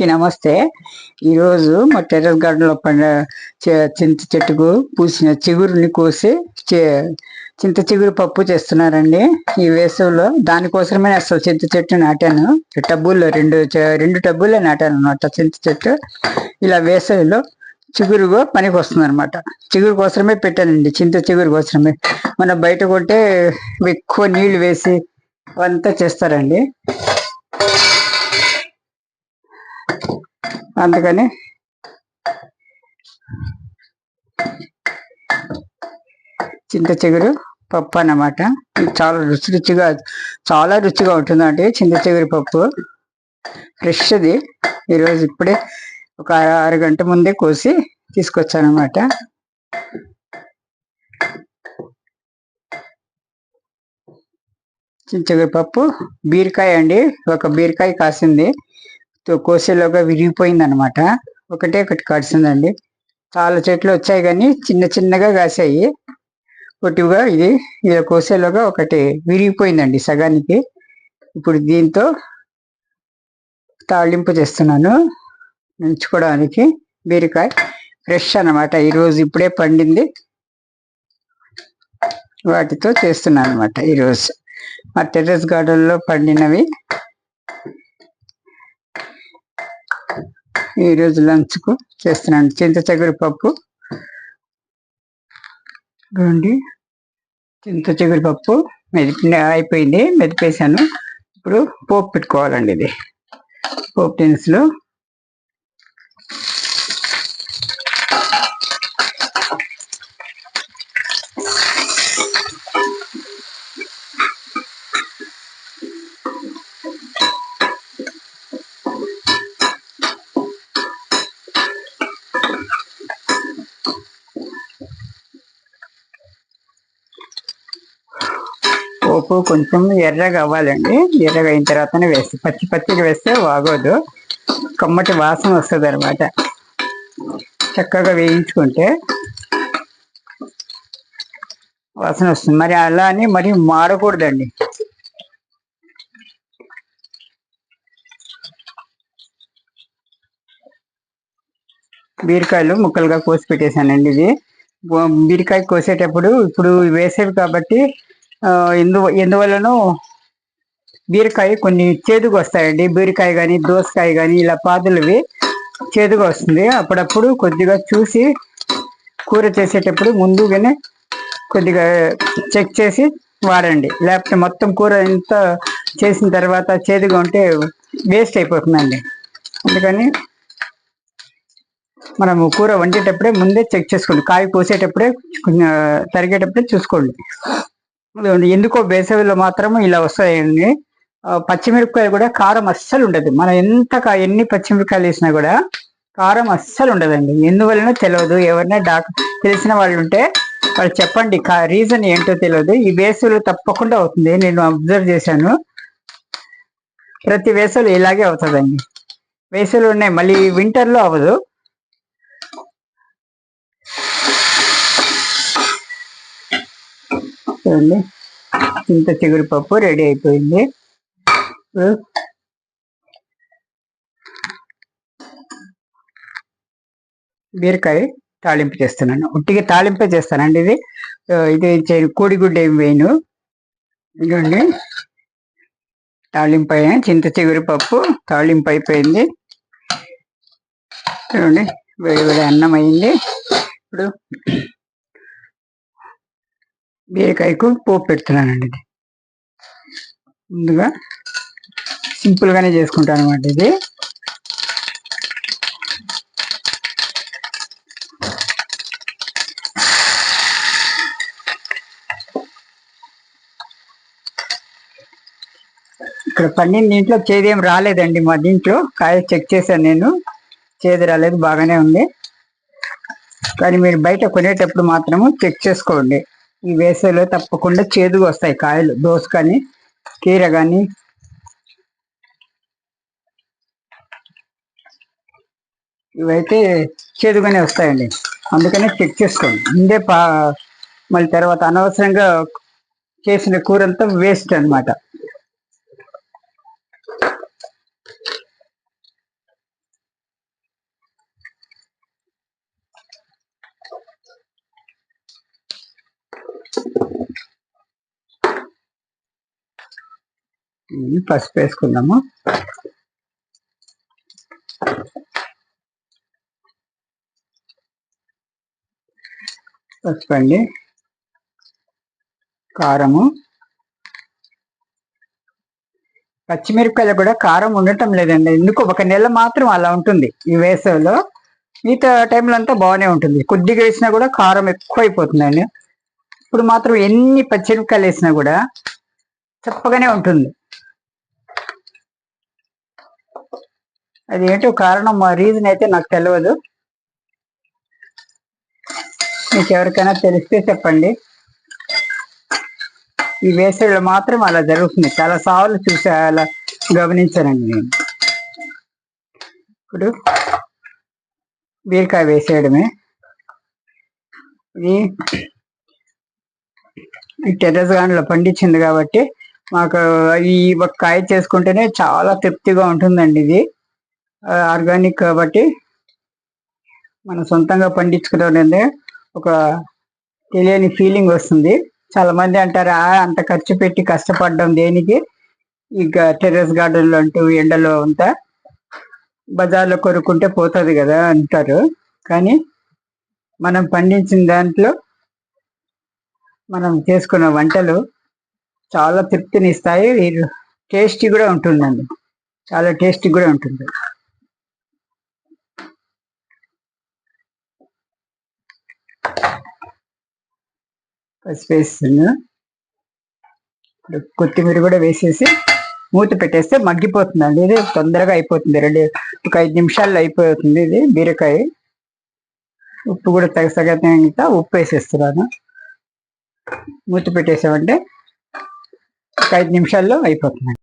అందరికీ నమస్తే. ఈరోజు మా టెర్రస్ గార్డెన్లో చింత చెట్టుకు పూసిన చిగురుని కోసి చింత చిగురు పప్పు చేస్తున్నారండి ఈ వేసవిలో. దానికోసమే అసలు చింత చెట్టు నాటాను. టబ్బుల్లో రెండు టబ్బుల్లో నాటాను అనమాట చింత చెట్టు. ఇలా వేసవిలో చిగురుగా పనికి వస్తుంది అనమాట. చిగురు కోసమే పెట్టానండి, చింత చిగురు కోసమే. మన బయట కొంటే ఎక్కువ నీళ్లు వేసి అంతా చేస్తారండి, అందుకని చింత చిగురు పప్పు అన్నమాట. చాలా రుచిగా ఉంటుందండి చింత చిగురు పప్పు. ఫ్రెష్ది ఈరోజు ఇప్పుడే ఒక 6 గంట ముందే కోసి తీసుకొచ్చానమాట. చింత చిగురు పప్పు. బీరకాయ అండి, ఒక బీరకాయ కాసింది, కోసేలోగా విరిగిపోయింది అనమాట. ఒకటి కాసిందండి. చాలా చెట్లు వచ్చాయి కానీ చిన్న చిన్నగా కాసాయి పొట్టిగా. ఇది కోసేలోగా ఒకటి విరిగిపోయిందండి సగానికి. ఇప్పుడు దీంతో తాళింపు చేస్తున్నాను నంచుకోవడానికి. బీరకాయ ఫ్రెష్ అనమాట, ఈరోజు ఇప్పుడే పండింది, వాటితో చేస్తున్నాను అనమాట. ఈరోజు మా టెర్రస్ గార్డెన్లో పండినవి ఈరోజు లంచ్కు చేస్తున్నాను. చింత చిగురు పప్పు చూడండి. చింత చిగురు పప్పు అయిపోయింది, మెదిపేసాను. ఇప్పుడు పోపు పెట్టుకోవాలండి. ఇది పోపు దినుసులు. పోపు కొంచెం ఎర్రగా అవ్వాలండి. ఎర్రగా అయిన తర్వాతనే వేస్తే, పచ్చిగా వేస్తే బాగోదు, కమ్మటి వాసన వస్తుంది అనమాట. చక్కగా వేయించుకుంటే వాసన వస్తుంది. మరి అలా అని మరి మాడకూడదండి. బీరకాయలు ముక్కలుగా కోసి పెట్టేశానండి. ఇది బీరకాయ కోసేటప్పుడు ఇప్పుడు వేసేవి కాబట్టి ఎందువల్లనో బీరకాయ కొన్ని చేదుగా వస్తాయండి. బీరకాయ కానీ దోసకాయ కానీ ఇలా పాదులవి చేదుగా వస్తుంది. అప్పుడప్పుడు కొద్దిగా చూసి కూర చేసేటప్పుడు ముందుగానే కొద్దిగా చెక్ చేసి వాడండి, లేకపోతే మొత్తం కూర ఎంత చేసిన తర్వాత చేదుగా ఉంటే వేస్ట్ అయిపోతుందండి. అందుకని మనము కూర వండేటప్పుడే ముందే చెక్ చేసుకోండి. కాయ కోసేటప్పుడే తరిగేటప్పుడే చూసుకోండి. ఎందుకో వేసవిలో మాత్రం ఇలా వస్తాయండి. పచ్చిమిరపకాయలు కూడా కారం అస్సలు ఉండదు. మనం ఎన్ని పచ్చిమిరపకాయలు వేసినా కూడా కారం అస్సలు ఉండదండి. ఎందువలన తెలియదు. ఎవరైనా తెలిసిన వాళ్ళు ఉంటే వాళ్ళు చెప్పండి, రీజన్ ఏంటో తెలియదు. ఈ వేసవిలో తప్పకుండా అవుతుంది, నేను అబ్జర్వ్ చేశాను. ప్రతి వేసవిలో ఇలాగే అవుతుందండి. వేసవిలో ఉన్నాయి, మళ్ళీ వింటర్లో అవ్వదు. చూడండి, చింత చిగురు పప్పు రెడీ అయిపోయింది. బీరకాయ తాళింపు చేస్తున్నాను. ఉట్టిగా తాళింపే చేస్తానండి. ఇది కోడిగుడ్డు ఏమి వేయను. ఇదండి తాళింపు అయినా చింత చిగురు పప్పు తాళింపు అయిపోయింది. చూడండి, వేడి అన్నం అయింది. ఇప్పుడు బీరకాయకు పోపు పెడుతున్నానండి. ఇది ముందుగా సింపుల్గానే చేసుకుంటాను అనమాట. ఇది ఇక్కడ పండిన దీంట్లో చేదేం రాలేదండి. మా దీంట్లో కాయ చెక్ చేశాను నేను, చేదు రాలేదు, బాగానే ఉంది. కానీ మీరు బయట కొనేటప్పుడు మాత్రము చెక్ చేసుకోండి. ఈ వేసవిలో తప్పకుండా చేదుగా వస్తాయి కాయలు. దోస కానీ కీర కానీ ఇవైతే చేదుగానే వస్తాయండి. అందుకనే చెక్ చేసుకోండి ముందే. మళ్ళీ తర్వాత అనవసరంగా చేసిన కూర అంతా వేస్ట్ అనమాట. పసుపు వేసుకుందాము. పసుపు అండి, కారము, పచ్చిమిరపకాయలు కూడా కారం ఉండటం లేదండి. ఎందుకు ఒక నెల మాత్రం అలా ఉంటుంది ఈ వేసవిలో. మిగతా టైంలో అంతా బాగానే ఉంటుంది. కొద్దిగా వేసినా కూడా కారం ఎక్కువ అయిపోతుందండి. ఇప్పుడు మాత్రం ఎన్ని పచ్చిమిరపకాయలు వేసినా కూడా చప్పగానే ఉంటుంది. అది ఏంటో కారణం, రీజన్ అయితే నాకు తెలియదు. మీకు ఎవరికైనా తెలిస్తే చెప్పండి. ఈ వేసవిలో మాత్రం అలా జరుగుతుంది. చాలా సార్లు చూసి అలా గమనించానండి నేను. ఇప్పుడు బీరకాయ వేసేయడమే. ఈ టెర్రస్ గార్డెన్లో పండించింది కాబట్టి మాకు ఈ ఒక కాయ చేసుకుంటేనే చాలా తృప్తిగా ఉంటుందండి. ఇది ఆర్గానిక్ కాబట్టి మనం సొంతంగా పండించుకునే ఒక తెలియని ఫీలింగ్ వస్తుంది. చాలా మంది అంటారు, అంత ఖర్చు పెట్టి కష్టపడడం దేనికి, ఇక టెర్రస్ గార్డెన్లో అంటూ ఎండలో అంతా బజార్లో కొనుక్కుంటే పోతుంది కదా అంటారు. కానీ మనం పండించిన దాంట్లో మనం చేసుకున్న వంటలు చాలా తృప్తిని ఇస్తాయి. టేస్టీ కూడా ఉంటుందండి, చాలా టేస్టీ కూడా ఉంటుంది. పసుపు వేస్తున్నా. కొత్తిమీర కూడా వేసేసి మూత పెట్టేస్తే మగ్గిపోతుందండి. ఇది తొందరగా అయిపోతుంది. ఒక 5 నిమిషాల్లో అయిపోతుంది ఇది బీరకాయ. ఉప్పు కూడా తగినంత ఉప్పు వేసేస్తున్నాను. మూత పెట్టేసామంటే ఒక 5 నిమిషాల్లో అయిపోతుంది.